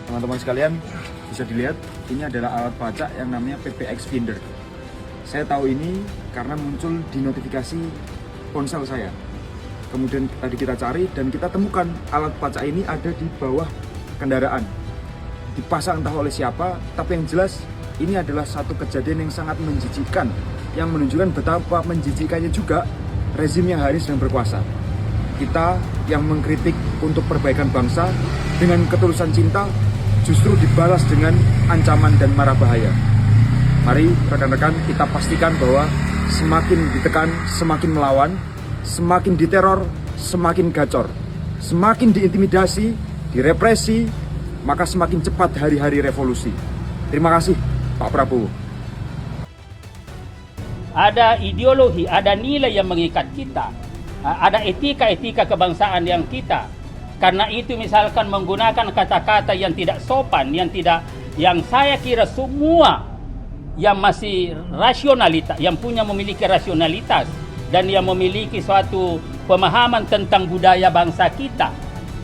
Teman-teman sekalian, bisa dilihat ini adalah alat pelacak yang namanya PPX Finder. Saya tahu ini karena muncul di notifikasi ponsel saya. Kemudian tadi kita cari dan kita temukan alat pelacak ini ada di bawah kendaraan. Dipasang entah oleh siapa, tapi yang jelas ini adalah satu kejadian yang sangat menjijikkan, yang menunjukkan betapa menjijikannya juga rezim yang hari sedang berkuasa. Kita yang mengkritik untuk perbaikan bangsa dengan ketulusan cinta justru dibalas dengan ancaman dan marah bahaya. Mari rekan-rekan kita pastikan bahwa semakin ditekan, semakin melawan, semakin diteror, semakin gacor, semakin diintimidasi, direpresi, maka semakin cepat hari-hari revolusi. Terima kasih Pak Prabowo. Ada ideologi, ada nilai yang mengikat kita, ada etika-etika kebangsaan yang kita. Karena itu misalkan menggunakan kata-kata yang tidak sopan, yang saya kira semua yang masih rasionalitas, yang memiliki rasionalitas dan yang memiliki suatu pemahaman tentang budaya bangsa kita,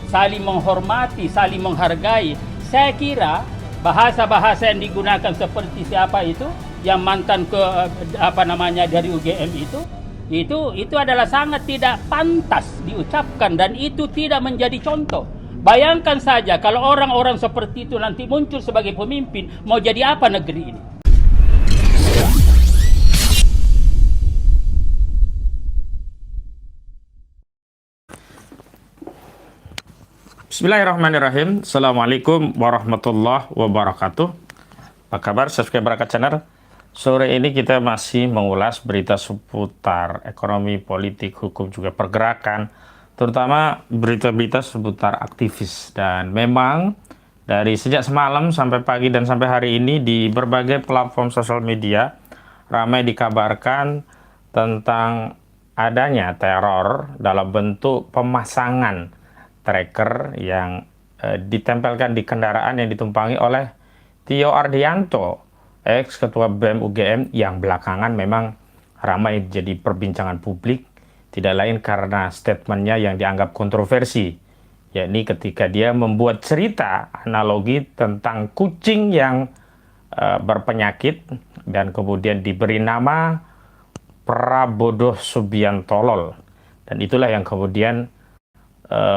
saling menghormati, saling menghargai. Saya kira bahasa-bahasa yang digunakan seperti siapa itu, yang mantan dari UGM itu adalah sangat tidak pantas diucapkan dan itu tidak menjadi contoh. Bayangkan saja kalau orang-orang seperti itu nanti muncul sebagai pemimpin, mau jadi apa negeri ini? Bismillahirrahmanirrahim. Assalamualaikum warahmatullahi wabarakatuh. Apa kabar subscriber channel? Sore ini kita masih mengulas berita seputar ekonomi, politik, hukum, juga pergerakan, terutama berita-berita seputar aktivis. Dan memang dari sejak semalam sampai pagi dan sampai hari ini di berbagai platform sosial media ramai dikabarkan tentang adanya teror dalam bentuk pemasangan tracker yang ditempelkan di kendaraan yang ditumpangi oleh Tio Ardianto, ex-ketua BEM UGM, yang belakangan memang ramai jadi perbincangan publik, tidak lain karena statementnya yang dianggap kontroversi, yakni ketika dia membuat cerita analogi tentang kucing yang berpenyakit dan kemudian diberi nama Prabodo Subiantolol. Dan itulah yang kemudian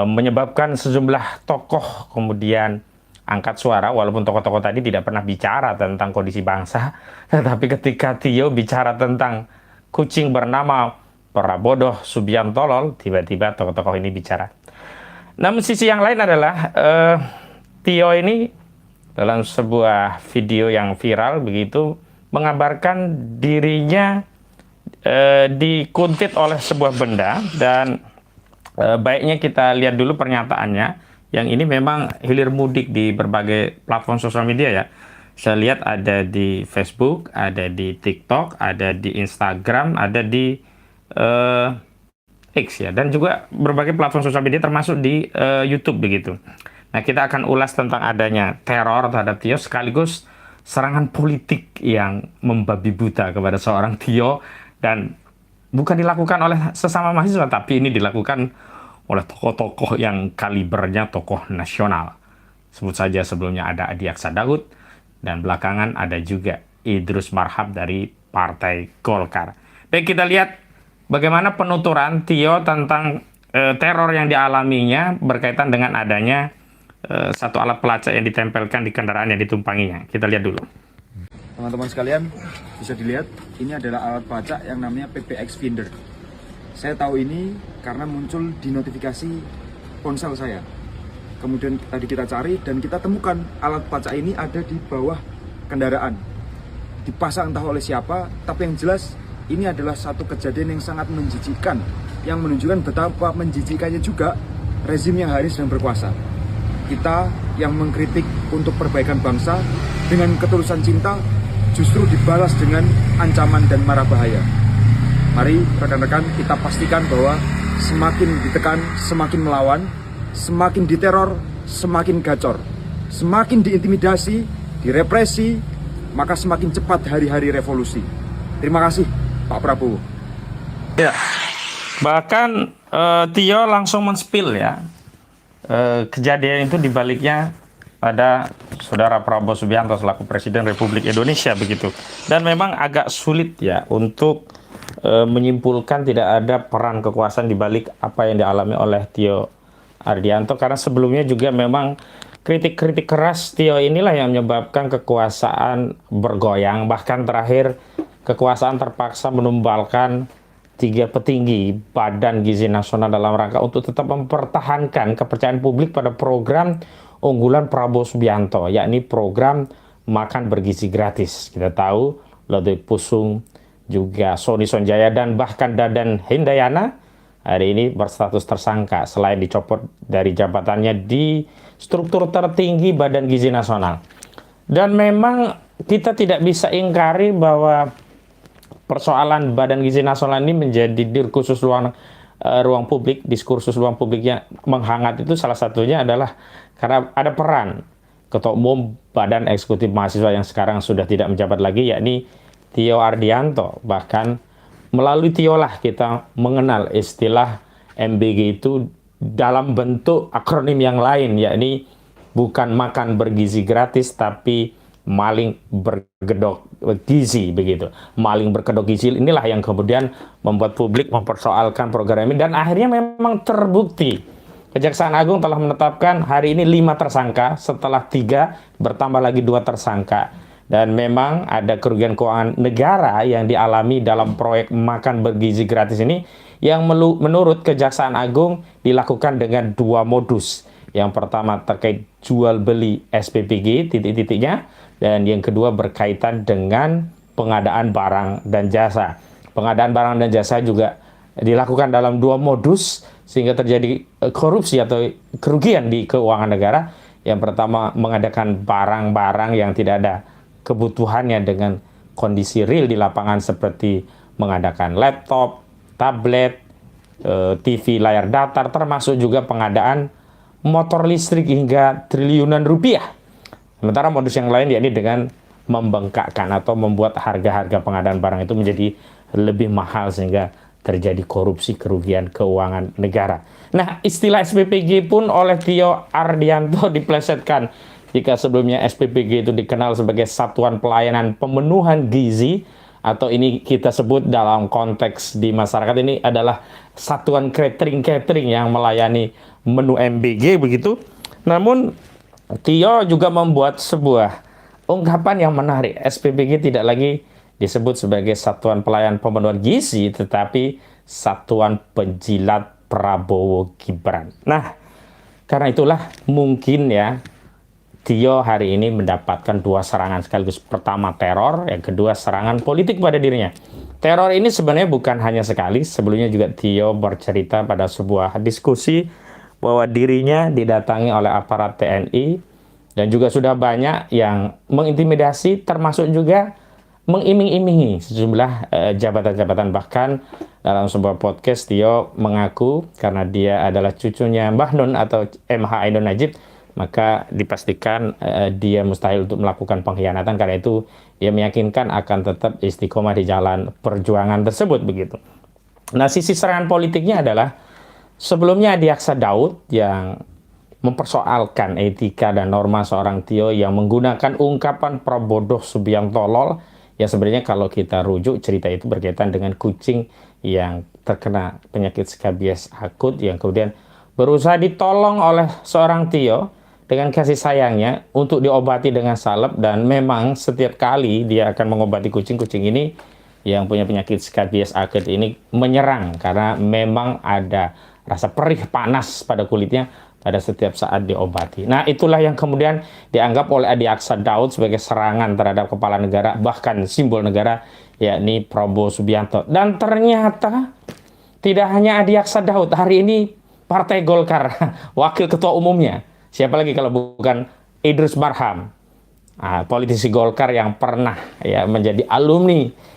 menyebabkan sejumlah tokoh kemudian angkat suara, walaupun tokoh-tokoh tadi tidak pernah bicara tentang kondisi bangsa, tetapi ketika Tio bicara tentang kucing bernama Prabodo Subiantolol, tiba-tiba tokoh-tokoh ini bicara. Namun sisi yang lain adalah Tio ini dalam sebuah video yang viral begitu mengabarkan dirinya dikuntit oleh sebuah benda, dan baiknya kita lihat dulu pernyataannya. Yang ini memang hilir mudik di berbagai platform sosial media ya. Saya lihat ada di Facebook, ada di TikTok, ada di Instagram, ada di X ya, dan juga berbagai platform sosial media termasuk di YouTube begitu. Nah, kita akan ulas tentang adanya teror terhadap Tio sekaligus serangan politik yang membabi buta kepada seorang Tio, dan bukan dilakukan oleh sesama mahasiswa, tapi ini dilakukan oleh tokoh-tokoh yang kalibernya tokoh nasional. Sebut saja sebelumnya ada Adi Aksa Daud, dan belakangan ada juga Idrus Marham dari Partai Golkar. Baik, kita lihat bagaimana penuturan Tio tentang teror yang dialaminya berkaitan dengan adanya satu alat pelacak yang ditempelkan di kendaraan yang ditumpanginya. Kita lihat dulu. Teman-teman sekalian, bisa dilihat ini adalah alat pelacak yang namanya PPX Finder. Saya tahu ini karena muncul di notifikasi ponsel saya. Kemudian tadi kita cari dan kita temukan alat pelacak ini ada di bawah kendaraan. Dipasang entah oleh siapa, tapi yang jelas ini adalah satu kejadian yang sangat menjijikkan, yang menunjukkan betapa menjijikannya juga rezim yang hari sedang berkuasa. Kita yang mengkritik untuk perbaikan bangsa dengan ketulusan cinta justru dibalas dengan ancaman dan marah bahaya. Mari rekan-rekan kita pastikan bahwa semakin ditekan, semakin melawan, semakin diteror, semakin gacor, semakin diintimidasi, direpresi, maka semakin cepat hari-hari revolusi. Terima kasih Pak Prabowo. Ya, bahkan Tio langsung men-spill ya kejadian itu dibaliknya ada Saudara Prabowo Subianto selaku Presiden Republik Indonesia begitu. Dan memang agak sulit ya untuk menyimpulkan tidak ada peran kekuasaan di balik apa yang dialami oleh Tio Ardianto, karena sebelumnya juga memang kritik-kritik keras Tio inilah yang menyebabkan kekuasaan bergoyang, bahkan terakhir kekuasaan terpaksa menumbalkan 3 petinggi Badan Gizi Nasional dalam rangka untuk tetap mempertahankan kepercayaan publik pada program unggulan Prabowo Subianto, yakni program makan bergizi gratis. Kita tahu Lodewijk Pusung, juga Sony Sonjaya, dan bahkan Dadan Hindayana hari ini berstatus tersangka selain dicopot dari jabatannya di struktur tertinggi Badan Gizi Nasional. Dan memang kita tidak bisa ingkari bahwa persoalan Badan Gizi Nasional ini menjadi diskursus ruang publik, diskursus ruang publiknya menghangat itu salah satunya adalah karena ada peran Ketua Umum Badan Eksekutif Mahasiswa yang sekarang sudah tidak menjabat lagi, yakni Tio Ardianto. Bahkan melalui Tio lah kita mengenal istilah MBG itu dalam bentuk akronim yang lain, yakni bukan makan bergizi gratis tapi maling berkedok gizi begitu. Maling berkedok gizi inilah yang kemudian membuat publik mempersoalkan program ini, dan akhirnya memang terbukti. Kejaksaan Agung telah menetapkan hari ini 5 tersangka setelah 3 bertambah lagi 2 tersangka. Dan memang ada kerugian keuangan negara yang dialami dalam proyek makan bergizi gratis ini yang menurut Kejaksaan Agung dilakukan dengan 2 modus. Yang pertama terkait jual beli SPPG titik-titiknya, dan yang kedua berkaitan dengan pengadaan barang dan jasa. Pengadaan barang dan jasa juga dilakukan dalam 2 modus sehingga terjadi korupsi atau kerugian di keuangan negara. Yang pertama mengadakan barang-barang yang tidak ada kebutuhannya dengan kondisi real di lapangan, seperti mengadakan laptop, tablet, TV layar datar, termasuk juga pengadaan motor listrik hingga triliunan rupiah. Sementara modus yang lain yakni dengan membengkakkan atau membuat harga-harga pengadaan barang itu menjadi lebih mahal sehingga terjadi korupsi kerugian keuangan negara. Nah, istilah SPPG pun oleh Tio Ardianto diplesetkan. Jika sebelumnya SPPG itu dikenal sebagai Satuan Pelayanan Pemenuhan Gizi, atau ini kita sebut dalam konteks di masyarakat ini adalah Satuan Catering yang melayani menu MBG begitu. Namun Tio juga membuat sebuah ungkapan yang menarik. SPPG tidak lagi disebut sebagai Satuan Pelayanan Pemenuhan Gizi, tetapi Satuan Penjilat Prabowo Gibran. Nah, karena itulah mungkin ya Tio hari ini mendapatkan 2 serangan sekaligus. Pertama teror, yang kedua serangan politik pada dirinya. Teror ini sebenarnya bukan hanya sekali. Sebelumnya juga Tio bercerita pada sebuah diskusi bahwa dirinya didatangi oleh aparat TNI dan juga sudah banyak yang mengintimidasi, termasuk juga mengiming-imingi sejumlah jabatan-jabatan. Bahkan dalam sebuah podcast Tio mengaku karena dia adalah cucunya Mbah Nun atau MH Ainun Najib, maka dipastikan dia mustahil untuk melakukan pengkhianatan. Karena itu dia meyakinkan akan tetap istiqomah di jalan perjuangan tersebut begitu. Nah, sisi serangan politiknya adalah sebelumnya Adiaksa Daud yang mempersoalkan etika dan norma seorang Tio yang menggunakan ungkapan Prabowo Subianto tolol. Ya sebenarnya kalau kita rujuk cerita itu berkaitan dengan kucing yang terkena penyakit skabies akut yang kemudian berusaha ditolong oleh seorang Tio dengan kasih sayangnya untuk diobati dengan salep, dan memang setiap kali dia akan mengobati kucing ini yang punya penyakit skabies akut ini menyerang karena memang ada rasa perih panas pada kulitnya pada setiap saat diobati. Nah, itulah yang kemudian dianggap oleh Adiaksa Daud sebagai serangan terhadap kepala negara, bahkan simbol negara, yakni Prabowo Subianto. Dan ternyata tidak hanya Adiaksa Daud, hari ini Partai Golkar, wakil ketua umumnya, siapa lagi kalau bukan Idrus Marham, politisi Golkar yang pernah ya menjadi alumni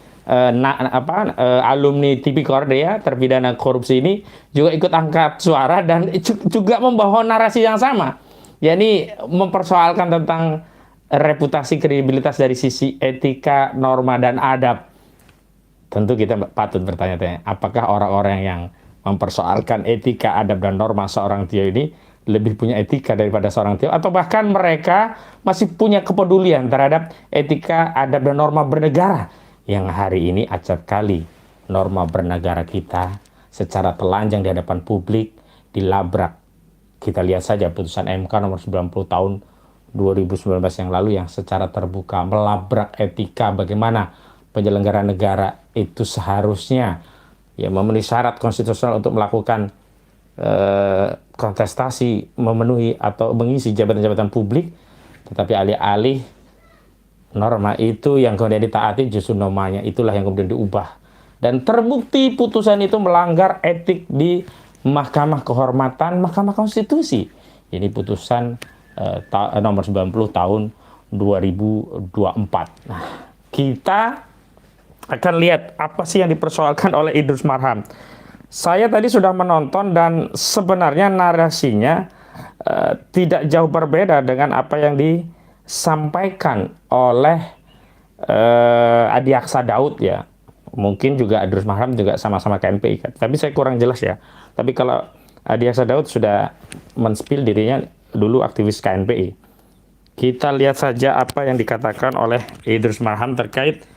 alumni Tipikor, dia terpidana korupsi ini juga ikut angkat suara dan juga membawa narasi yang sama, yakni mempersoalkan tentang reputasi kredibilitas dari sisi etika, norma, dan adab. Tentu kita patut bertanya-tanya, apakah orang-orang yang mempersoalkan etika, adab, dan norma seorang Tio ini lebih punya etika daripada seorang Tio, atau bahkan mereka masih punya kepedulian terhadap etika, adab, dan norma bernegara yang hari ini acap kali norma bernegara kita secara telanjang di hadapan publik dilabrak. Kita lihat saja putusan MK nomor 90 tahun 2019 yang lalu yang secara terbuka melabrak etika bagaimana penyelenggara negara itu seharusnya ya memenuhi syarat konstitusional untuk melakukan kontestasi, memenuhi atau mengisi jabatan-jabatan publik, tetapi alih-alih norma itu yang kemudian ditaati, justru normanya itulah yang kemudian diubah. Dan terbukti putusan itu melanggar etik di Mahkamah Kehormatan Mahkamah Konstitusi. Ini putusan nomor 90 tahun 2024. Nah, kita akan lihat apa sih yang dipersoalkan oleh Idrus Marham. Saya tadi sudah menonton dan sebenarnya narasinya tidak jauh berbeda dengan apa yang disampaikan oleh Adi Aksa Daud ya. Mungkin juga Idrus Marham juga sama-sama KNPI kan. Tapi saya kurang jelas ya. Tapi kalau Adi Aksa Daud sudah men-spill dirinya dulu aktivis KNPI. Kita lihat saja apa yang dikatakan oleh Idrus Marham terkait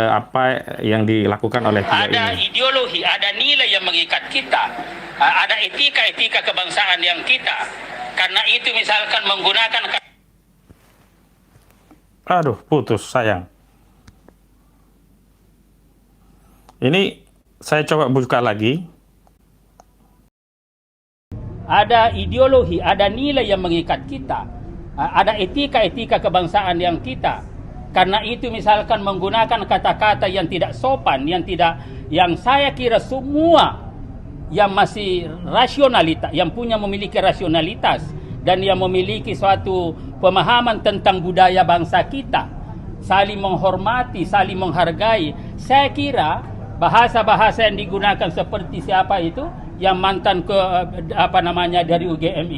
apa yang dilakukan oleh Tio ini. Ada ideologi, ada nilai yang mengikat kita, ada etika kebangsaan yang kita. Karena itu misalkan menggunakan... Aduh, putus sayang. Ini saya coba buka lagi. Ada ideologi, ada nilai yang mengikat kita, ada etika kebangsaan yang kita. Karena itu misalkan menggunakan kata-kata yang tidak sopan, yang saya kira semua yang masih rasionalitas, yang memiliki rasionalitas dan yang memiliki suatu pemahaman tentang budaya bangsa kita, saling menghormati, saling menghargai. Saya kira bahasa-bahasa yang digunakan seperti siapa itu yang mantan dari UGM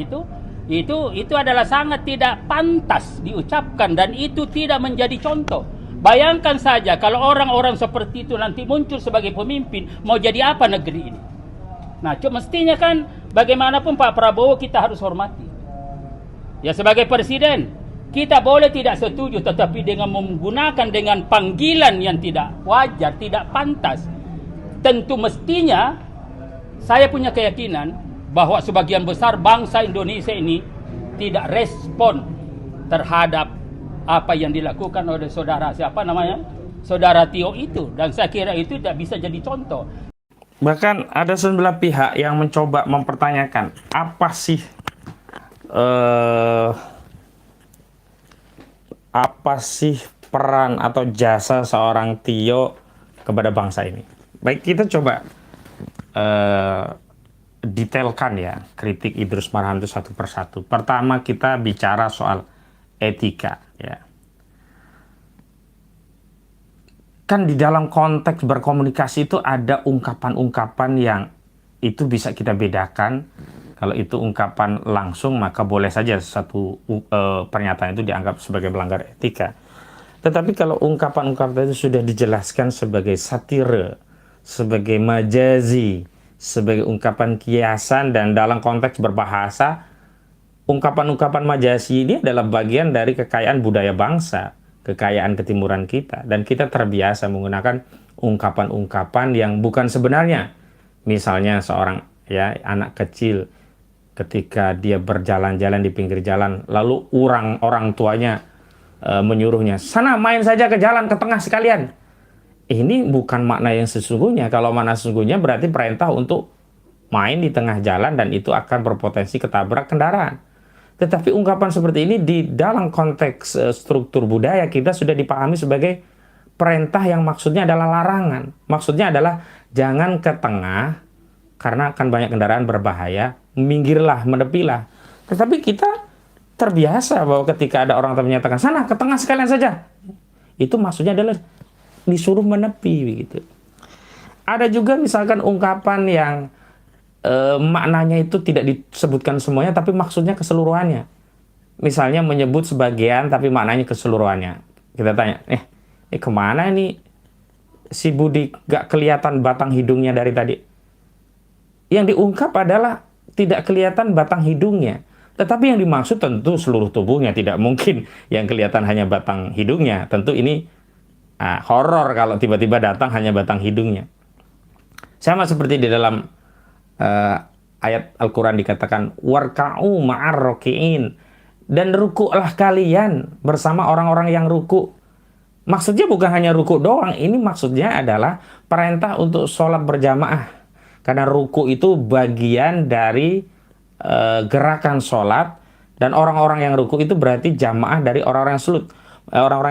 itu adalah sangat tidak pantas diucapkan dan itu tidak menjadi contoh. Bayangkan saja kalau orang-orang seperti itu nanti muncul sebagai pemimpin, mau jadi apa negeri ini? Nah, mestinya kan bagaimanapun Pak Prabowo kita harus hormati. Ya sebagai presiden, kita boleh tidak setuju tetapi dengan menggunakan dengan panggilan yang tidak wajar, tidak pantas. Tentu mestinya saya punya keyakinan bahwa sebagian besar bangsa Indonesia ini tidak respon terhadap apa yang dilakukan oleh saudara saudara Tio itu, dan saya kira itu tidak bisa jadi contoh. Bahkan ada sejumlah pihak yang mencoba mempertanyakan apa sih peran atau jasa seorang Tio kepada bangsa ini. Baik, kita coba detailkan ya kritik Idrus Marham itu satu persatu. Pertama kita bicara soal etika ya. Kan di dalam konteks berkomunikasi itu ada ungkapan-ungkapan yang itu bisa kita bedakan. Kalau itu ungkapan langsung maka boleh saja satu pernyataan itu dianggap sebagai melanggar etika. Tetapi kalau ungkapan-ungkapan itu sudah dijelaskan sebagai satire, sebagai majazi, sebagai ungkapan kiasan dan dalam konteks berbahasa, ungkapan-ungkapan majazi ini adalah bagian dari kekayaan budaya bangsa, kekayaan ketimuran kita, dan kita terbiasa menggunakan ungkapan-ungkapan yang bukan sebenarnya. Misalnya seorang anak kecil ketika dia berjalan-jalan di pinggir jalan, lalu orang tuanya menyuruhnya, sana main saja ke jalan, ke tengah sekalian. Ini bukan makna yang sesungguhnya. Kalau makna sesungguhnya berarti perintah untuk main di tengah jalan dan itu akan berpotensi ketabrak kendaraan. Tetapi ungkapan seperti ini di dalam konteks struktur budaya kita sudah dipahami sebagai perintah yang maksudnya adalah larangan. Maksudnya adalah jangan ke tengah karena akan banyak kendaraan berbahaya, minggirlah, menepilah. Tetapi kita terbiasa bahwa ketika ada orang menyatakan sana ke tengah sekalian saja, itu maksudnya adalah disuruh menepi begitu. Ada juga misalkan ungkapan yang maknanya itu tidak disebutkan semuanya tapi maksudnya keseluruhannya. Misalnya menyebut sebagian tapi maknanya keseluruhannya. Kita tanya, kemana ini si Budi gak kelihatan batang hidungnya dari tadi? Yang diungkap adalah tidak kelihatan batang hidungnya. Tetapi yang dimaksud tentu seluruh tubuhnya, tidak mungkin yang kelihatan hanya batang hidungnya. Tentu ini horor kalau tiba-tiba datang hanya batang hidungnya. Sama seperti di dalam ayat Al-Quran dikatakan, warka'u ma'ar roki'in, dan rukuklah kalian bersama orang-orang yang ruku. Maksudnya bukan hanya ruku doang, ini maksudnya adalah perintah untuk sholat berjamaah. Karena ruku itu bagian dari gerakan sholat, dan orang-orang yang ruku itu berarti jamaah dari orang-orang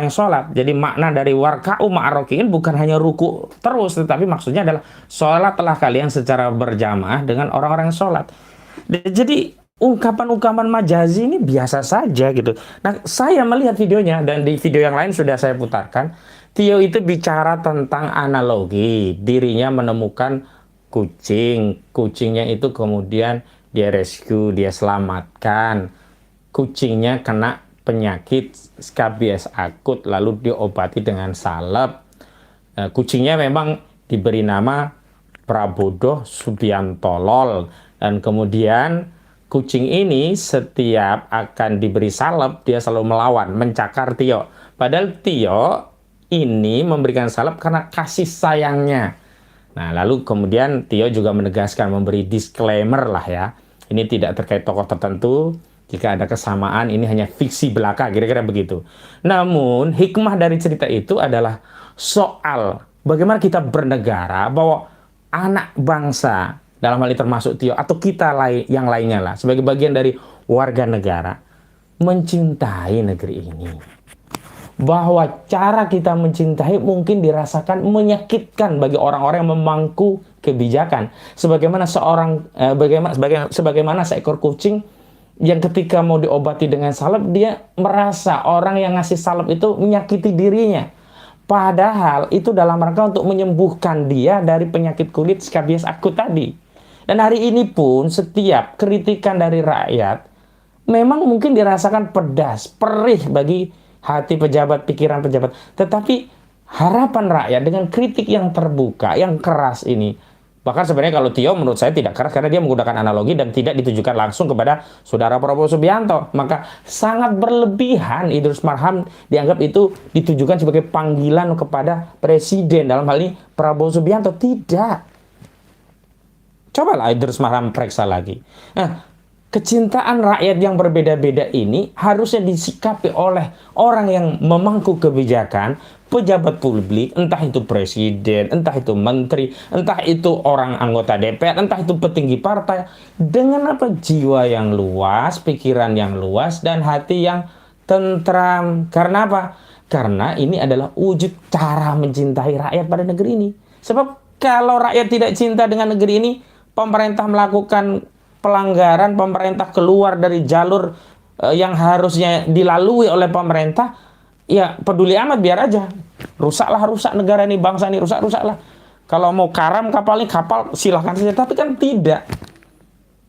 yang sholat. Jadi makna dari warka'u ma'arokiin bukan hanya ruku terus, tetapi maksudnya adalah sholatlah kalian secara berjamaah dengan orang-orang yang sholat. Jadi ungkapan-ungkapan majazi ini biasa saja gitu. Nah, saya melihat videonya, dan di video yang lain sudah saya putarkan. Tio itu bicara tentang analogi. Dirinya menemukan kucing. Kucingnya itu kemudian dia rescue, dia selamatkan. Kucingnya kena penyakit skabies akut, lalu diobati dengan salep. Kucingnya memang diberi nama Prabodo Subiantolol. Dan kemudian kucing ini setiap akan diberi salep, dia selalu melawan, mencakar Tio. Padahal Tio ini memberikan salep karena kasih sayangnya. Nah, lalu kemudian Tio juga menegaskan, memberi disclaimer lah ya. Ini tidak terkait tokoh tertentu. Jika ada kesamaan, ini hanya fiksi belaka, kira-kira begitu. Namun, hikmah dari cerita itu adalah soal bagaimana kita bernegara, bahwa anak bangsa, dalam hal ini termasuk Tio atau kita yang lainnya lah, sebagai bagian dari warga negara, mencintai negeri ini. Bahwa cara kita mencintai mungkin dirasakan menyakitkan bagi orang-orang yang memangku kebijakan. Sebagaimana sebagaimana seekor kucing yang ketika mau diobati dengan salep, dia merasa orang yang ngasih salep itu menyakiti dirinya. Padahal itu dalam rangka untuk menyembuhkan dia dari penyakit kulit skabies akut tadi. Dan hari ini pun setiap kritikan dari rakyat memang mungkin dirasakan pedas, perih bagi hati pejabat, pikiran pejabat. Tetapi harapan rakyat dengan kritik yang terbuka, yang keras ini, bahkan sebenarnya kalau Tio menurut saya tidak keras karena dia menggunakan analogi dan tidak ditujukan langsung kepada saudara Prabowo Subianto. Maka sangat berlebihan Idrus Marham dianggap itu ditujukan sebagai panggilan kepada presiden, dalam hal ini Prabowo Subianto. Tidak. Cobalah Idrus Marham periksa lagi. Nah, kecintaan rakyat yang berbeda-beda ini harusnya disikapi oleh orang yang memangku kebijakan, pejabat publik, entah itu presiden, entah itu menteri, entah itu orang anggota DPR, entah itu petinggi partai, dengan apa? Jiwa yang luas, pikiran yang luas, dan hati yang tentram. Karena apa? Karena ini adalah wujud cara mencintai rakyat pada negeri ini. Sebab kalau rakyat tidak cinta dengan negeri ini, pemerintah melakukan pelanggaran, pemerintah keluar dari jalur yang harusnya dilalui oleh pemerintah, ya peduli amat, biar aja. Rusak negara ini, bangsa ini, rusaklah. Kalau mau karam kapal ini, kapal silahkan saja. Tapi kan tidak.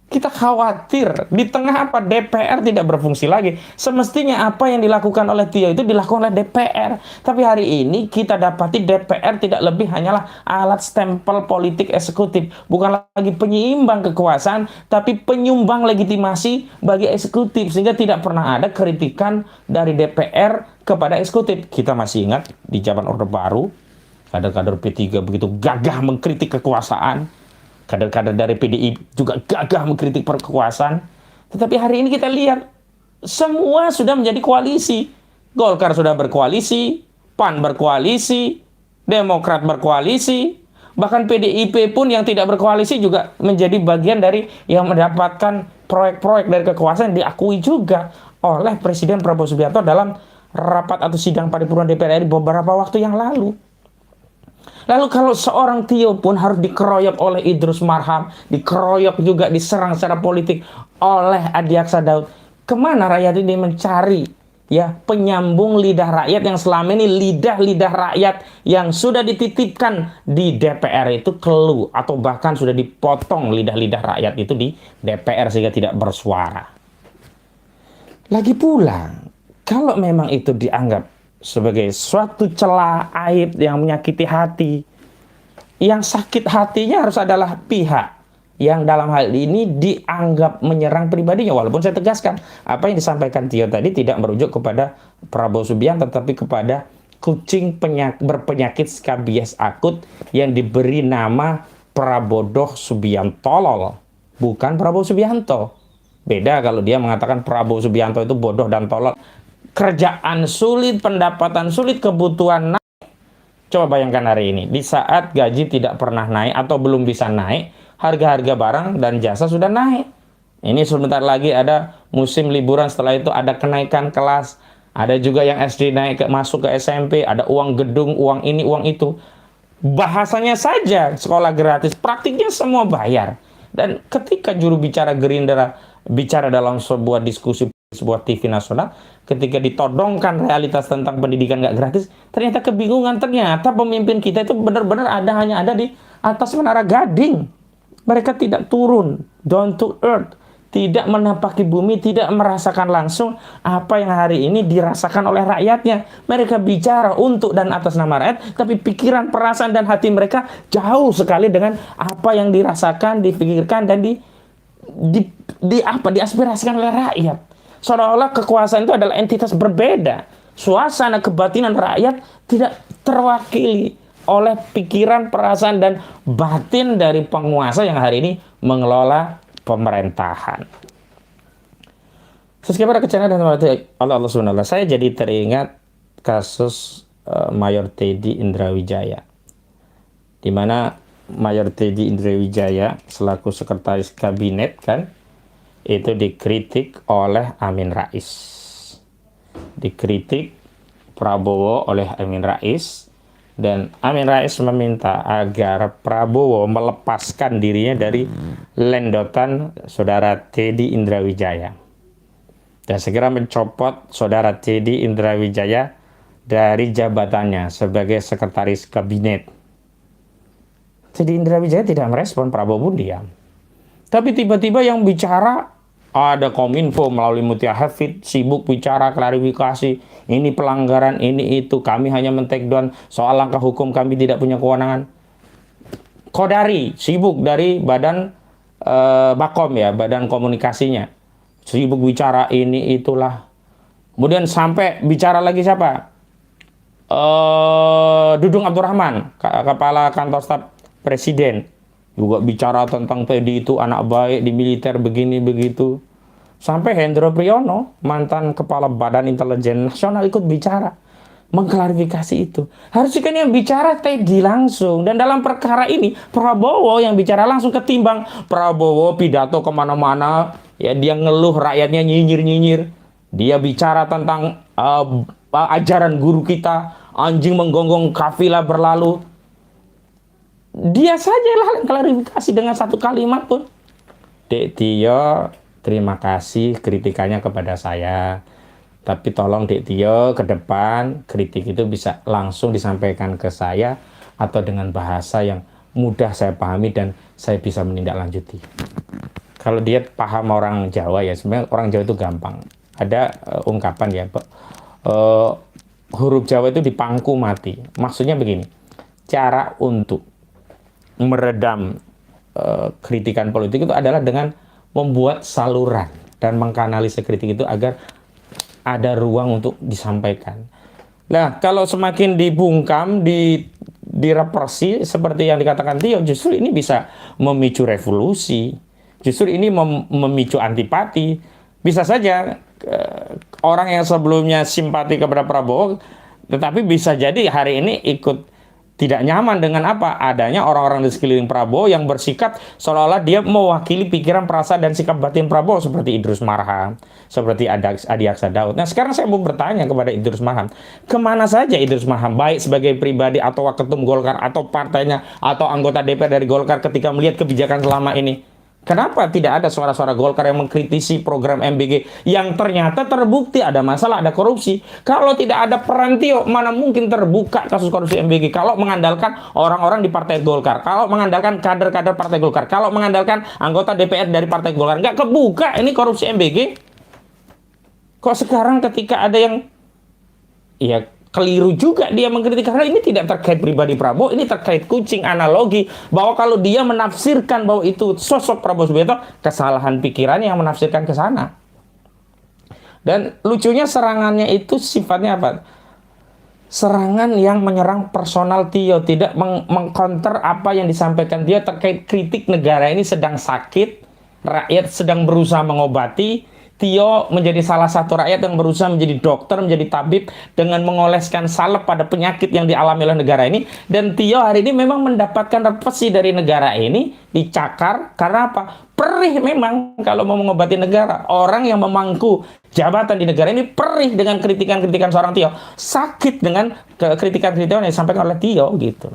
Kita khawatir di tengah apa DPR tidak berfungsi lagi. Semestinya apa yang dilakukan oleh Tio itu dilakukan oleh DPR. Tapi hari ini kita dapati DPR tidak lebih hanyalah alat stempel politik eksekutif. Bukan lagi penyeimbang kekuasaan, tapi penyumbang legitimasi bagi eksekutif. Sehingga tidak pernah ada kritikan dari DPR kepada eksekutif. Kita masih ingat di zaman Orde Baru, kader-kader P3 begitu gagah mengkritik kekuasaan. Kader-kader dari PDI juga gagah mengkritik kekuasaan. Tetapi hari ini kita lihat, semua sudah menjadi koalisi. Golkar sudah berkoalisi, PAN berkoalisi, Demokrat berkoalisi, bahkan PDIP pun yang tidak berkoalisi juga menjadi bagian dari yang mendapatkan proyek-proyek dari kekuasaan, diakui juga oleh Presiden Prabowo Subianto dalam rapat atau sidang paripurna DPR RI beberapa waktu yang lalu. Lalu kalau seorang Tio pun harus dikeroyok oleh Idrus Marham, dikeroyok juga, diserang secara politik oleh Adi Aksa Daud, kemana rakyat ini mencari ya penyambung lidah rakyat yang selama ini lidah-lidah rakyat yang sudah dititipkan di DPR itu keluh, atau bahkan sudah dipotong lidah-lidah rakyat itu di DPR sehingga tidak bersuara. Lagi pula, kalau memang itu dianggap sebagai suatu celah, aib yang menyakiti hati, yang sakit hatinya harus adalah pihak yang dalam hal ini dianggap menyerang pribadinya. Walaupun saya tegaskan, apa yang disampaikan Tio tadi tidak merujuk kepada Prabowo Subianto, tetapi kepada kucing berpenyakit skabies akut yang diberi nama Prabodoh Subiantolol, bukan Prabowo Subianto. Beda kalau dia mengatakan Prabowo Subianto itu bodoh dan tolol. Kerjaan sulit, pendapatan sulit, kebutuhan naik. Coba bayangkan hari ini, di saat gaji tidak pernah naik atau belum bisa naik, harga-harga barang dan jasa sudah naik. Ini sebentar lagi ada musim liburan, setelah itu ada kenaikan kelas. Ada juga yang SD naik masuk ke SMP, ada uang gedung, uang ini, uang itu. Bahasanya saja sekolah gratis, praktiknya semua bayar. Dan ketika juru bicara Gerindra bicara dalam sebuah diskusi sebuah TV nasional, ketika ditodongkan realitas tentang pendidikan nggak gratis, ternyata kebingungan. Ternyata pemimpin kita itu benar-benar hanya ada di atas menara Gading. Mereka tidak turun, down to earth, tidak menapaki bumi, tidak merasakan langsung apa yang hari ini dirasakan oleh rakyatnya. Mereka bicara untuk dan atas nama rakyat, tapi pikiran, perasaan, dan hati mereka jauh sekali dengan apa yang dirasakan, dipikirkan, dan diaspirasikan oleh rakyat. Seolah-olah kekuasaan itu adalah entitas berbeda. Suasana kebatinan rakyat tidak terwakili oleh pikiran, perasaan, dan batin dari penguasa yang hari ini mengelola pemerintahan. Subscriber channel dan Allah SWT. Saya jadi teringat kasus Mayor Teddy Indrawijaya, di mana Mayor Teddy Indrawijaya selaku sekretaris kabinet kan itu dikritik oleh Amin Rais, dikritik Prabowo oleh Amin Rais. Dan Amin Rais meminta agar Prabowo melepaskan dirinya dari lendotan saudara Teddy Indrawijaya dan segera mencopot saudara Teddy Indrawijaya dari jabatannya sebagai sekretaris kabinet. Teddy Indrawijaya tidak merespon, Prabowo pun diam. Tapi tiba-tiba yang bicara ada Kominfo melalui Mutia Hafid, sibuk bicara klarifikasi, ini pelanggaran, ini itu, kami hanya men-take down soal langkah hukum, kami tidak punya kewenangan. Kodari sibuk dari badan Bakom ya, badan komunikasinya, sibuk bicara ini itulah. Kemudian sampai bicara lagi siapa? Dudung Abdurrahman, kepala kantor staf presiden, juga bicara tentang Teddy itu anak baik di militer begini begitu. Sampai Hendro Priyono, mantan kepala Badan Intelijen Nasional, ikut bicara mengklarifikasi itu. Harusnya kan yang bicara Teddy langsung. Dan dalam perkara ini Prabowo yang bicara langsung, ketimbang Prabowo pidato kemana-mana, ya dia ngeluh rakyatnya nyinyir-nyinyir. Dia bicara tentang ajaran guru kita, anjing menggonggong kafilah berlalu. Dia saja lah yang klarifikasi dengan satu kalimat pun. Dek Tio, terima kasih kritikannya kepada saya. Tapi tolong Dek Tio ke depan kritik itu bisa langsung disampaikan ke saya atau dengan bahasa yang mudah saya pahami dan saya bisa menindaklanjuti. Kalau dia paham orang Jawa ya, sebenarnya orang Jawa itu gampang. Ada ungkapan ya, huruf Jawa itu dipangku mati. Maksudnya begini, cara untuk meredam kritikan politik itu adalah dengan membuat saluran dan mengkanalisasi kritik itu agar ada ruang untuk disampaikan. Nah, kalau semakin dibungkam, direpresi seperti yang dikatakan Tio, justru ini bisa memicu revolusi. Justru ini memicu antipati. Bisa saja orang yang sebelumnya simpati kepada Prabowo, tetapi bisa jadi hari ini ikut tidak nyaman dengan apa adanya orang-orang di sekeliling Prabowo yang bersikap seolah-olah dia mewakili pikiran, perasaan, dan sikap batin Prabowo, seperti Idrus Marham, seperti Adi Aksa Daud. Nah, sekarang saya mau bertanya kepada Idrus Marham, kemana saja Idrus Marham, baik sebagai pribadi atau ketum Golkar atau partainya atau anggota DPR dari Golkar, ketika melihat kebijakan selama ini? Kenapa tidak ada suara-suara Golkar yang mengkritisi program MBG yang ternyata terbukti ada masalah, ada korupsi? Kalau tidak ada peran Tio, mana mungkin terbuka kasus korupsi MBG? Kalau mengandalkan orang-orang di Partai Golkar, kalau mengandalkan kader-kader Partai Golkar, kalau mengandalkan anggota DPR dari Partai Golkar, nggak kebuka ini korupsi MBG. Kok sekarang ketika ada yang, ya keliru juga dia mengkritik karena ini tidak terkait pribadi Prabowo, ini terkait kucing analogi bahwa kalau dia menafsirkan bahwa itu sosok Prabowo Subianto, kesalahan pikirannya yang menafsirkan ke sana. Dan lucunya serangannya itu sifatnya apa? Serangan yang menyerang personal Tio, tidak mengcounter apa yang disampaikan dia terkait kritik negara ini sedang sakit, rakyat sedang berusaha mengobati. Tio menjadi salah satu rakyat yang berusaha menjadi dokter, menjadi tabib dengan mengoleskan salep pada penyakit yang dialami oleh negara ini. Dan Tio hari ini memang mendapatkan repesi dari negara ini, dicakar karena apa? Perih memang kalau mau mengobati negara. Orang yang memangku jabatan di negara ini perih dengan kritikan-kritikan seorang Tio. Sakit dengan kritikan-kritikan yang disampaikan oleh Tio gitu.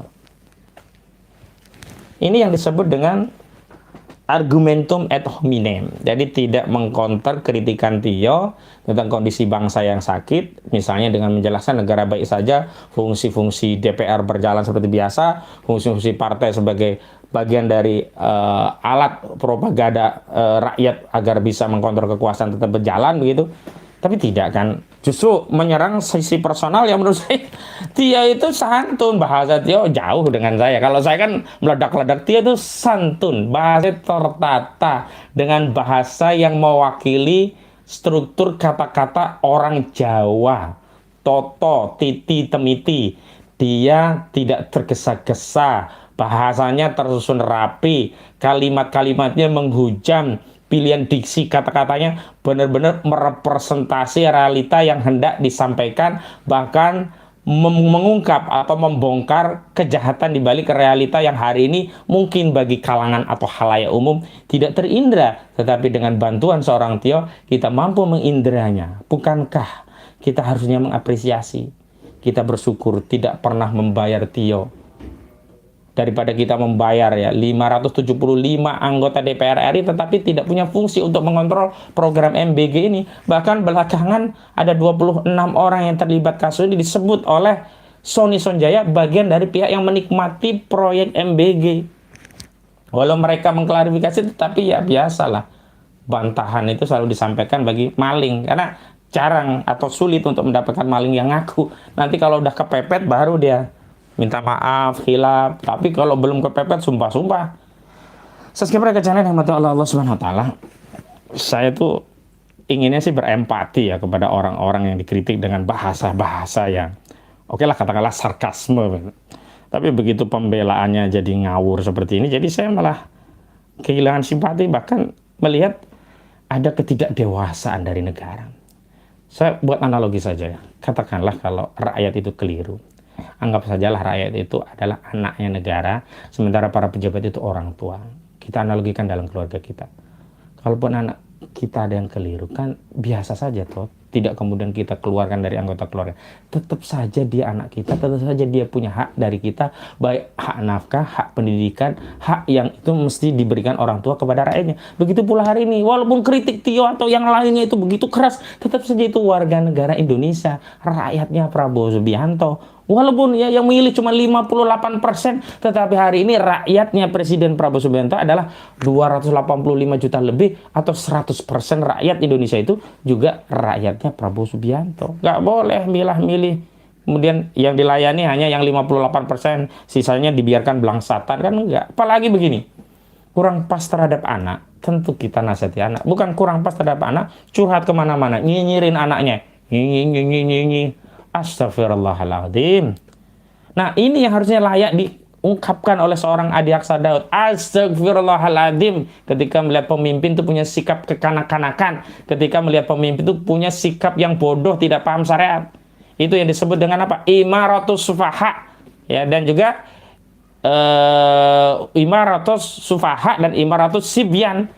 Ini yang disebut dengan argumentum ad hominem. Jadi tidak mengkonter kritikan Tio tentang kondisi bangsa yang sakit, misalnya dengan menjelaskan negara baik saja, fungsi-fungsi DPR berjalan seperti biasa, fungsi-fungsi partai sebagai bagian dari alat propaganda rakyat agar bisa mengkontrol kekuasaan tetap berjalan begitu. Tapi tidak kan, justru menyerang sisi personal yang menurut saya Tio itu santun, bahasa Tio jauh dengan saya. Kalau saya kan meledak-ledak, Tio itu santun, bahasa tertata dengan bahasa yang mewakili struktur kata-kata orang Jawa. Toto, titi, temiti. Dia tidak tergesa-gesa, bahasanya tersusun rapi, kalimat-kalimatnya menghujam, pilihan diksi kata-katanya benar-benar merepresentasi realita yang hendak disampaikan, bahkan mengungkap atau membongkar kejahatan di balik realita yang hari ini mungkin bagi kalangan atau khalayak umum tidak terindra, tetapi dengan bantuan seorang Tio kita mampu mengindranya. Bukankah kita harusnya mengapresiasi, kita bersyukur tidak pernah membayar Tio, daripada kita membayar ya 575 anggota DPR RI tetapi tidak punya fungsi untuk mengontrol program MBG ini. Bahkan belakangan ada 26 orang yang terlibat kasus ini disebut oleh Sony Sonjaya bagian dari pihak yang menikmati proyek MBG. Walau mereka mengklarifikasi, tetapi ya biasalah, bantahan itu selalu disampaikan bagi maling, karena jarang atau sulit untuk mendapatkan maling yang ngaku. Nanti kalau udah kepepet baru dia minta maaf, khilaf. Tapi kalau belum kepepet, sumpah-sumpah. Subscriber ke channel yang mata Allah Subhanahu wa taala. Saya tuh inginnya sih berempati ya kepada orang-orang yang dikritik dengan bahasa-bahasa yang oke lah katakanlah sarkasme. Tapi begitu pembelaannya jadi ngawur seperti ini, jadi saya malah kehilangan simpati, bahkan melihat ada ketidakdewasaan dari negara. Saya buat analogi saja ya. Katakanlah kalau rakyat itu keliru. Anggap sajalah rakyat itu adalah anaknya negara, sementara para pejabat itu orang tua. Kita analogikan dalam keluarga kita. Kalaupun anak kita ada yang keliru, kan biasa saja toh. Tidak kemudian kita keluarkan dari anggota keluarga. Tetap saja dia anak kita, tetap saja dia punya hak dari kita, baik hak nafkah, hak pendidikan, hak yang itu mesti diberikan orang tua kepada rakyatnya. Begitu pula hari ini, walaupun kritik Tio atau yang lainnya itu begitu keras, tetap saja itu warga negara Indonesia, rakyatnya Prabowo Subianto. Walaupun ya yang memilih cuma 58%, tetapi hari ini rakyatnya Presiden Prabowo Subianto adalah 285 juta lebih, atau 100% rakyat Indonesia itu juga rakyatnya Prabowo Subianto. Nggak boleh milah-milih. Kemudian yang dilayani hanya yang 58%, sisanya dibiarkan belangsatan, kan enggak. Apalagi begini, kurang pas terhadap anak, tentu kita nasihati anak. Bukan kurang pas terhadap anak, curhat kemana-mana, nyinyirin anaknya. Nyinyi. Astagfirullahaladzim. Nah ini yang harusnya layak diungkapkan oleh seorang Adi Aksa Daud. Astagfirullahaladzim. Ketika melihat pemimpin itu punya sikap kekanak-kanakan, ketika melihat pemimpin itu punya sikap yang bodoh, tidak paham syariat. Itu yang disebut dengan apa? Imaratus sufaha. Ya, dan juga imaratus sufaha dan imaratus sibyan.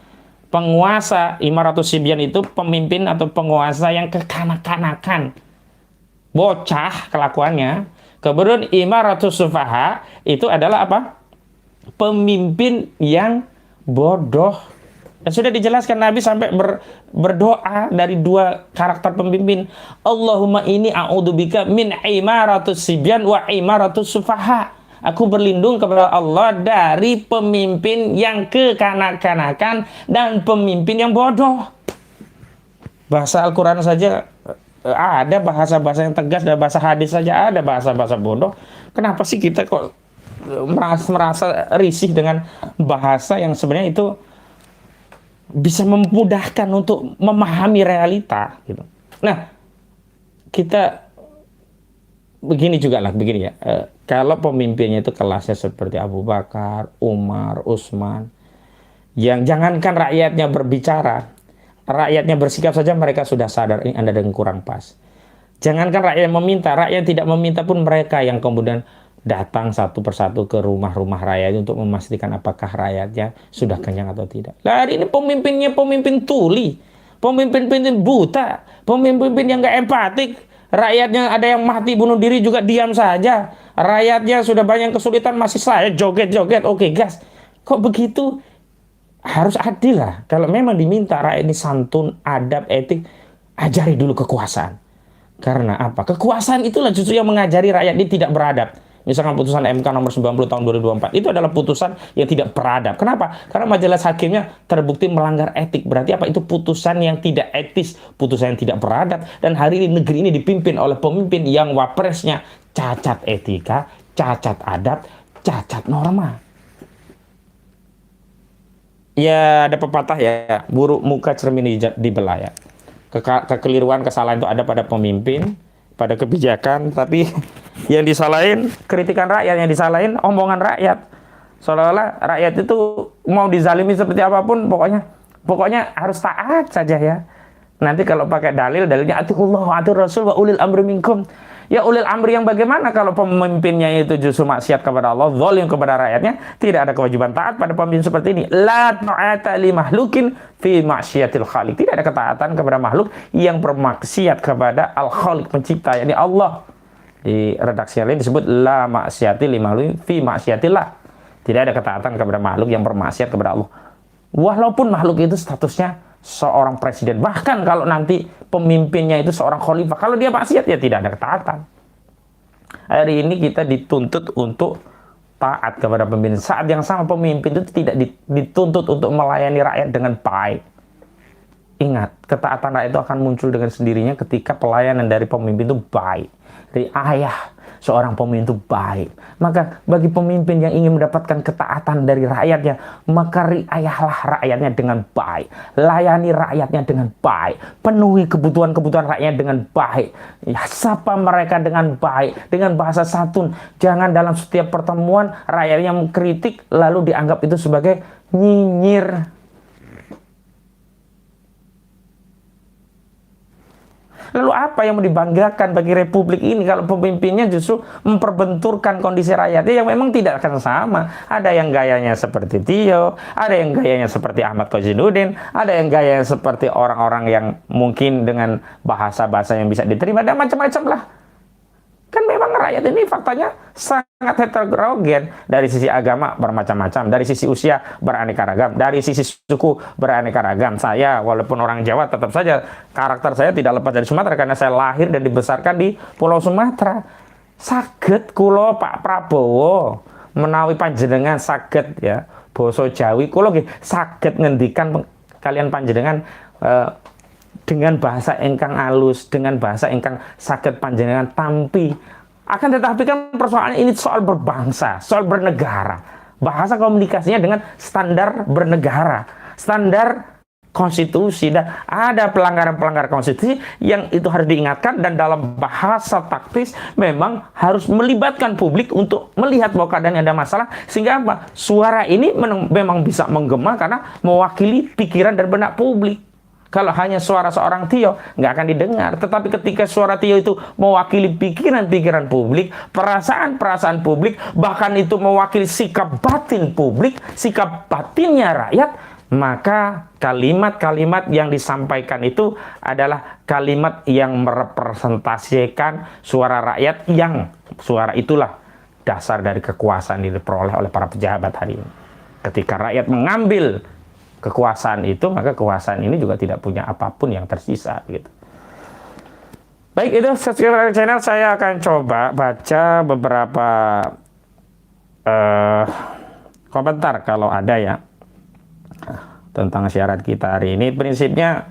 Penguasa imaratus sibyan itu pemimpin atau penguasa yang kekanak-kanakan, bocah kelakuannya. Kemudian imaratus sufaha itu adalah apa? Pemimpin yang bodoh. Dan sudah dijelaskan Nabi sampai berdoa dari dua karakter pemimpin. Allahumma inni a'udzubika min imaratus sibyan wa imaratus sufaha. Aku berlindung kepada Allah dari pemimpin yang kekanak-kanakan dan pemimpin yang bodoh. Bahasa Al-Quran saja ada bahasa-bahasa yang tegas dan bahasa hadis saja ada bahasa-bahasa bodoh. Kenapa sih kita kok merasa risih dengan bahasa yang sebenarnya itu bisa memudahkan untuk memahami realita gitu. Nah, kita begini juga lah, begini ya. Kalau pemimpinnya itu kelasnya seperti Abu Bakar, Umar, Utsman, yang jangankan rakyatnya berbicara, rakyatnya bersikap saja mereka sudah sadar ini Anda dengan kurang pas. Jangankan rakyat meminta, rakyat tidak meminta pun mereka yang kemudian datang satu persatu ke rumah-rumah rakyat untuk memastikan apakah rakyatnya sudah kenyang atau tidak. Lah hari ini pemimpinnya pemimpin tuli, pemimpin buta, pemimpin yang nggak empatik. Rakyatnya ada yang mati bunuh diri juga diam saja. Rakyatnya sudah banyak kesulitan masih saya joget-joget. Oke gas. Kok begitu? Harus adil lah. Kalau memang diminta rakyat ini santun, adab, etik, ajari dulu kekuasaan. Karena apa? Kekuasaan itulah justru yang mengajari rakyat ini tidak beradab. Misalkan putusan MK nomor 90 tahun 2024 itu adalah putusan yang tidak beradab. Kenapa? Karena majelis hakimnya terbukti melanggar etik. Berarti apa? Itu putusan yang tidak etis, putusan yang tidak beradab. Dan hari ini negeri ini dipimpin oleh pemimpin yang wapresnya cacat etika, cacat adab, cacat norma. Ya ada pepatah ya, buruk muka cermin dibelah ya. Kekeliruan, kesalahan itu ada pada pemimpin, pada kebijakan, tapi yang disalahin kritikan rakyat, yang disalahin omongan rakyat. Seolah-olah rakyat itu mau dizalimi seperti apapun, pokoknya harus taat saja ya. Nanti kalau pakai dalilnya atiullah atur rasul wa ulil amri minkum. Ya ulil amri yang bagaimana kalau pemimpinnya itu justru maksiat kepada Allah, zalim kepada rakyatnya, tidak ada kewajiban taat pada pemimpin seperti ini. La ta'ata li mahlukin fi maksiatil khaliq. Tidak ada ketaatan kepada makhluk yang bermaksiat kepada al-khaliq pencipta, yakni Allah. Di redaksi lain disebut la maksiati li mahlukin fi maksiatillah. Tidak ada ketaatan kepada makhluk yang bermaksiat kepada Allah. Walaupun makhluk itu statusnya seorang presiden, bahkan kalau nanti pemimpinnya itu seorang khalifah, kalau dia maksiat ya tidak ada ketaatan. Hari ini kita dituntut untuk taat kepada pemimpin. Saat yang sama pemimpin itu tidak dituntut untuk melayani rakyat dengan baik. Ingat, ketaatan rakyat itu akan muncul dengan sendirinya ketika pelayanan dari pemimpin itu baik. Riayah seorang pemimpin itu baik. Maka bagi pemimpin yang ingin mendapatkan ketaatan dari rakyatnya, maka riayahlah rakyatnya dengan baik. Layani rakyatnya dengan baik. Penuhi kebutuhan-kebutuhan rakyatnya dengan baik. Ya, sapa mereka dengan baik. Dengan bahasa santun. Jangan dalam setiap pertemuan rakyatnya mengkritik lalu dianggap itu sebagai nyinyir. Lalu apa yang mau dibanggakan bagi republik ini kalau pemimpinnya justru memperbenturkan kondisi rakyatnya yang memang tidak akan sama. Ada yang gayanya seperti Tio, ada yang gayanya seperti Ahmad Kozinuddin, ada yang gayanya seperti orang-orang yang mungkin dengan bahasa-bahasa yang bisa diterima, dan macam-macam lah. Kan memang rakyat ini faktanya sangat heterogen. Dari sisi agama bermacam-macam, dari sisi usia beraneka ragam, dari sisi suku beraneka ragam. Saya walaupun orang Jawa tetap saja karakter saya tidak lepas dari Sumatera karena saya lahir dan dibesarkan di Pulau Sumatera. Saged kula Pak Prabowo menawi panjenengan saged ya basa Jawi kula nggih saged ngendikan kalian panjenengan dengan bahasa ingkang halus, dengan bahasa ingkang saged panjenengan tampi. Akan tetapi kan persoalannya ini soal berbangsa, soal bernegara. Bahasa komunikasinya dengan standar bernegara, standar konstitusi, dan ada pelanggaran-pelanggaran konstitusi yang itu harus diingatkan, dan dalam bahasa taktis memang harus melibatkan publik untuk melihat bahwa keadaan ada masalah, sehingga apa? Suara ini memang bisa menggema karena mewakili pikiran dan benak publik. Kalau hanya suara seorang Tio, nggak akan didengar. Tetapi ketika suara Tio itu mewakili pikiran-pikiran publik, perasaan-perasaan publik, bahkan itu mewakili sikap batin publik, sikap batinnya rakyat, maka kalimat-kalimat yang disampaikan itu adalah kalimat yang merepresentasikan suara rakyat, yang suara itulah dasar dari kekuasaan yang diperoleh oleh para pejabat hari ini. Ketika rakyat mengambil kekuasaan itu, maka kekuasaan ini juga tidak punya apapun yang tersisa gitu. Baik, itu subscribe channel. Saya akan coba baca beberapa komentar kalau ada ya tentang syarat kita hari ini. Prinsipnya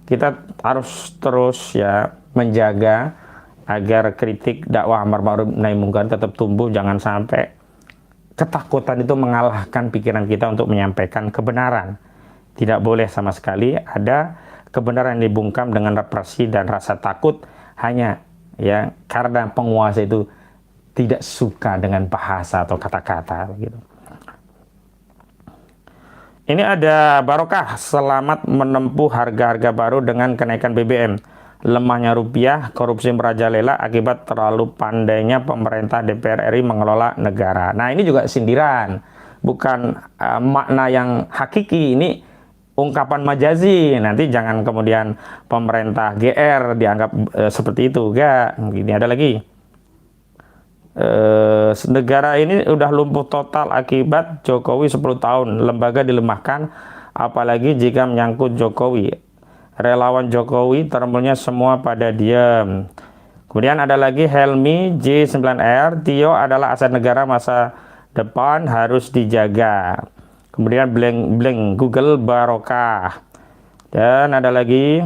kita harus terus ya menjaga agar kritik dakwah amar ma'ruf nahi munkar tetap tumbuh, jangan sampai ketakutan itu mengalahkan pikiran kita untuk menyampaikan kebenaran. Tidak boleh sama sekali ada kebenaran yang dibungkam dengan represi dan rasa takut hanya ya karena penguasa itu tidak suka dengan bahasa atau kata-kata gitu. Ini ada barokah, selamat menempuh harga-harga baru dengan kenaikan BBM. Lemahnya rupiah, korupsi merajalela akibat terlalu pandainya pemerintah DPR RI mengelola negara. Nah, ini juga sindiran, bukan makna yang hakiki. Ini ungkapan majazi. Nanti jangan kemudian pemerintah GR dianggap seperti itu. Enggak. Ini ada lagi. Negara ini udah lumpuh total akibat Jokowi 10 tahun. Lembaga dilemahkan, apalagi jika menyangkut Jokowi. Relawan Jokowi termulnya semua pada diam. Kemudian ada lagi Helmi J9R, Tio adalah aset negara masa depan harus dijaga. Kemudian blank Google barokah. Dan ada lagi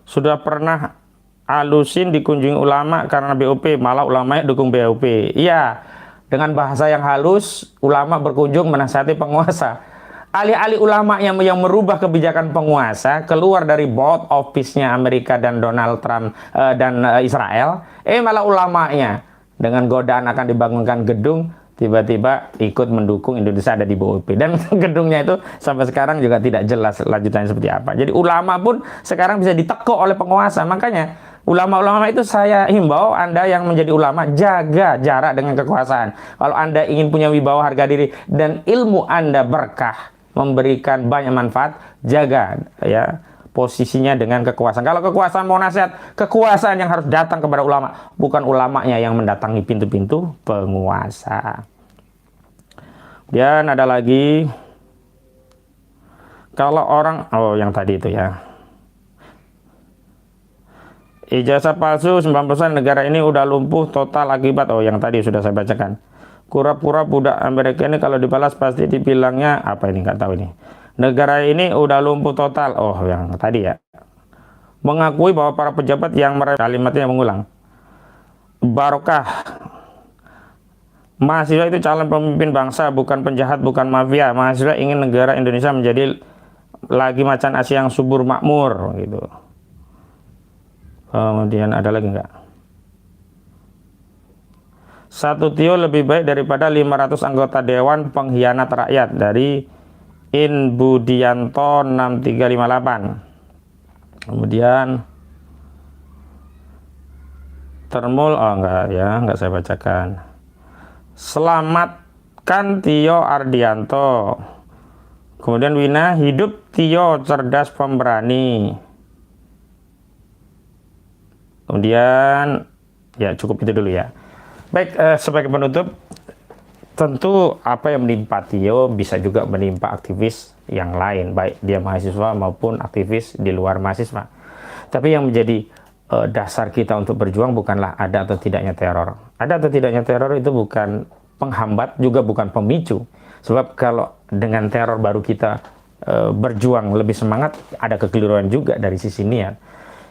sudah pernah alusin dikunjungi ulama karena BOP, malah ulamanya dukung BOP. Iya, dengan bahasa yang halus, ulama berkunjung menasihati penguasa. Alih-alih ulama yang merubah kebijakan penguasa, keluar dari board office-nya Amerika dan Donald Trump dan Israel, malah ulamanya dengan godaan akan dibangunkan gedung, tiba-tiba ikut mendukung Indonesia ada di BOP. Dan gedungnya itu sampai sekarang juga tidak jelas lanjutannya seperti apa. Jadi ulama pun sekarang bisa ditekuk oleh penguasa. Makanya ulama-ulama itu saya himbau Anda yang menjadi ulama, jaga jarak dengan kekuasaan. Kalau Anda ingin punya wibawa harga diri dan ilmu Anda berkah, memberikan banyak manfaat, jaga ya posisinya dengan kekuasaan. Kalau kekuasaan mau nasihat, kekuasaan yang harus datang kepada ulama, bukan ulamanya yang mendatangi pintu-pintu penguasa. Dan ada lagi, kalau orang, yang tadi itu ya, ijazah palsu 90% negara ini udah lumpuh total akibat, yang tadi sudah saya bacakan. Pura-pura budak Amerika ini kalau dibalas pasti dibilangnya, apa ini, nggak tahu ini. Negara ini udah lumpuh total. Yang tadi ya. Mengakui bahwa para pejabat yang kalimatnya mengulang. Barokah. Mahasiswa itu calon pemimpin bangsa, bukan penjahat, bukan mafia. Mahasiswa ingin negara Indonesia menjadi lagi macan Asia yang subur makmur gitu. Kemudian ada lagi enggak? Satu Tio lebih baik daripada 500 anggota dewan pengkhianat rakyat, dari In Budianto 6358. Kemudian Termul, enggak saya bacakan. Selamatkan Tio Ardianto. Kemudian Wina, hidup Tio cerdas pemberani. Kemudian ya cukup itu dulu ya. Baik, sebagai penutup, tentu apa yang menimpa Tio bisa juga menimpa aktivis yang lain, baik dia mahasiswa maupun aktivis di luar mahasiswa. Tapi yang menjadi dasar kita untuk berjuang bukanlah ada atau tidaknya teror. Ada atau tidaknya teror itu bukan penghambat, juga bukan pemicu. Sebab kalau dengan teror baru kita berjuang lebih semangat, ada kekeliruan juga dari sisi niat.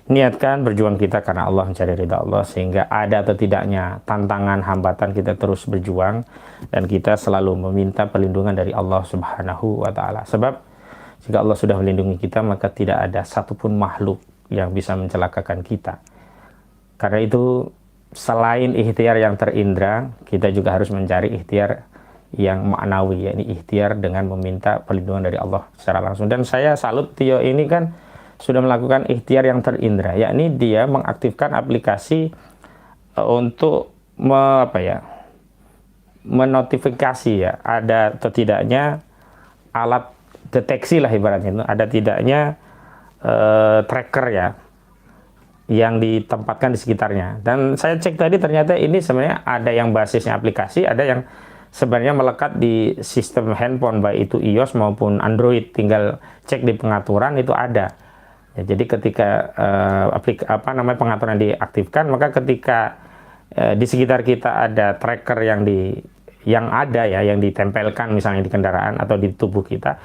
Niatkan berjuang kita karena Allah, mencari ridha Allah, sehingga ada atau tidaknya tantangan, hambatan, kita terus berjuang dan kita selalu meminta perlindungan dari Allah Subhanahu wa Ta'ala. Sebab jika Allah sudah melindungi kita, maka tidak ada satupun makhluk yang bisa mencelakakan kita. Karena itu selain ikhtiar yang terindra, kita juga harus mencari ikhtiar yang maknawi, yakni ikhtiar dengan meminta perlindungan dari Allah secara langsung. Dan saya salut Tio ini kan sudah melakukan ikhtiar yang terindra, yakni dia mengaktifkan aplikasi untuk menotifikasi ya, ada atau tidaknya alat deteksi lah ibaratnya itu, ada tidaknya tracker ya yang ditempatkan di sekitarnya. Dan saya cek tadi ternyata ini sebenarnya ada yang basisnya aplikasi, ada yang sebenarnya melekat di sistem handphone, baik itu iOS maupun Android. Tinggal cek di pengaturan itu ada. Ya, jadi ketika pengaturan diaktifkan, maka ketika di sekitar kita ada tracker yang ditempelkan misalnya di kendaraan atau di tubuh kita,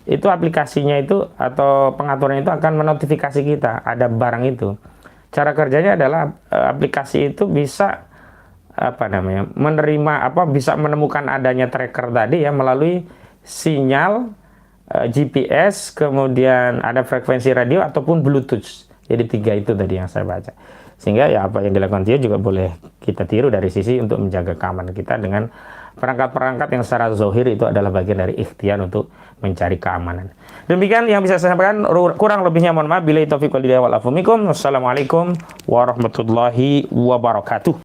itu aplikasinya itu atau pengaturan itu akan menotifikasi kita ada barang itu. Cara kerjanya adalah aplikasi itu bisa bisa menemukan adanya tracker tadi ya melalui sinyal GPS, kemudian ada frekuensi radio ataupun Bluetooth. Jadi 3 itu tadi yang saya baca. Sehingga ya apa yang dilakukan dia juga boleh kita tiru dari sisi untuk menjaga keamanan kita dengan perangkat-perangkat yang secara zahir itu adalah bagian dari ikhtiar untuk mencari keamanan. Demikian yang bisa saya sampaikan, kurang lebihnya mohon maaf. Billahi taufiq wal hidayah wal afu minkum. Wassalamualaikum warahmatullahi wabarakatuh.